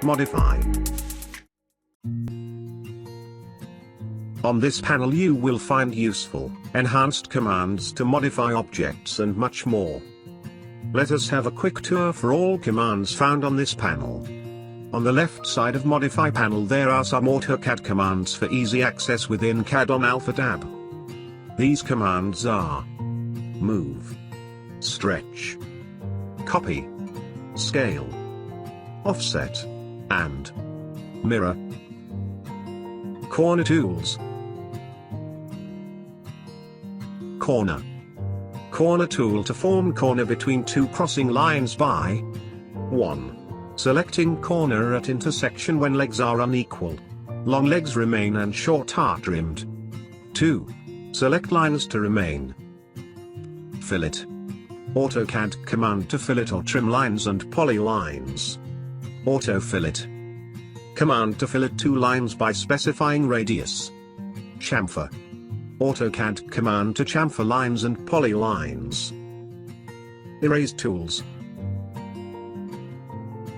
Modify. On this panel you will find useful, enhanced commands to modify objects and much more. Let us have a quick tour for all commands found on this panel. On the left side of Modify panel there are some AutoCAD commands for easy access within CAD on AlphaCAD. These commands are Move, Stretch, Copy, Scale, Offset, and Mirror. Corner tools. Corner. Corner tool to form corner between two crossing lines by 1. Selecting corner at intersection when legs are unequal. Long legs remain and short are trimmed. 2. Select lines to remain. Fillet. AutoCAD command to fillet or trim lines and poly lines. Auto fillet. Command to fillet two lines by specifying radius. Chamfer. AutoCAD command to chamfer lines and poly lines. Erase tools.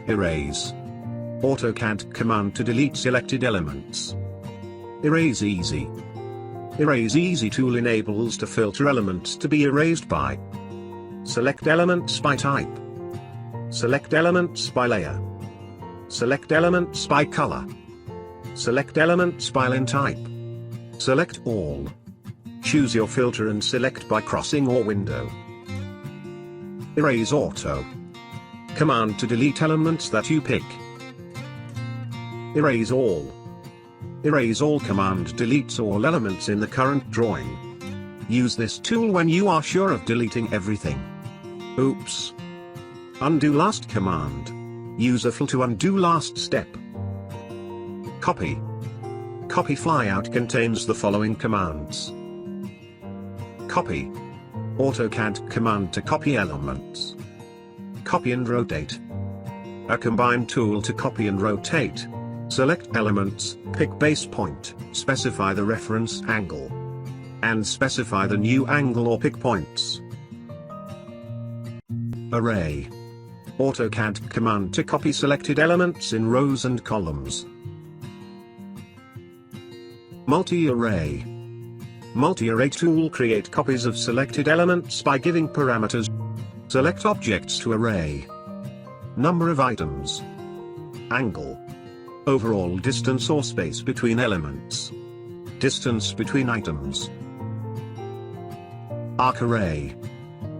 Erase. AutoCAD command to delete selected elements. Erase Easy. Erase Easy tool enables to filter elements to be erased by. Select elements by type. Select elements by layer. Select elements by color. Select elements by line type. Select all. Choose your filter and select by crossing or window. Erase Auto. Command to delete elements that you pick. Erase All. Erase All command deletes all elements in the current drawing. Use this tool when you are sure of deleting everything. Oops. Undo last command. Use a fill to undo last step. Copy. Copy flyout contains the following commands. Copy. AutoCAD command to copy elements. Copy and rotate. A combined tool to copy and rotate. Select elements, pick base point, specify the reference angle, and specify the new angle or pick points. Array. AutoCAD command to copy selected elements in rows and columns. Multi-array. Multi-array tool create copies of selected elements by giving parameters. Select objects to array. Number of items. Angle. Overall distance or space between elements. Distance between items. Arc array.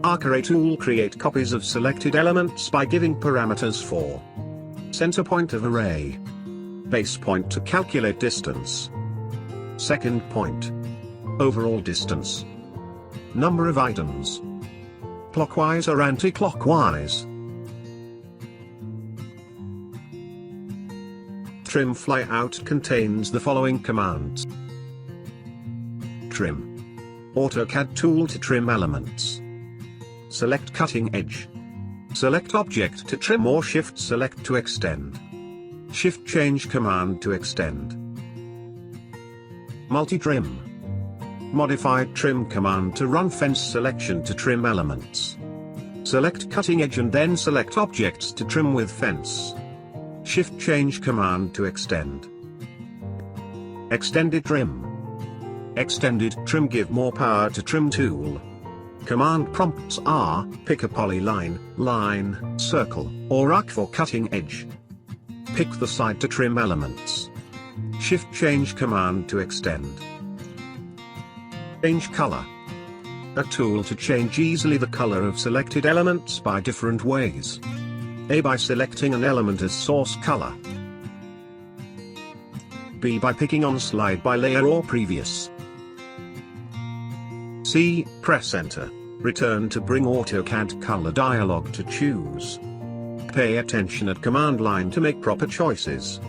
Arc array tool create copies of selected elements by giving parameters for center point of array. Base point to calculate distance. Second point. Overall distance. Number of items. Clockwise or anti-clockwise. Trim flyout contains the following commands. Trim. AutoCAD tool to trim elements. Select cutting edge. Select object to trim or shift select to extend. Shift change command to extend. Multi-trim. Modified trim command to run fence selection to trim elements. Select cutting edge and then select objects to trim with fence. Shift change command to extend. Extended trim. Extended trim give more power to trim tool. Command prompts are, pick a polyline, line, circle, or arc for cutting edge. Pick the side to trim elements. Shift change command to extend. Change color. A tool to change easily the color of selected elements by different ways. A by selecting an element as source color. B by picking on slide by layer or previous. C, press enter. Return to bring AutoCAD color dialog to choose. Pay attention at command line to make proper choices.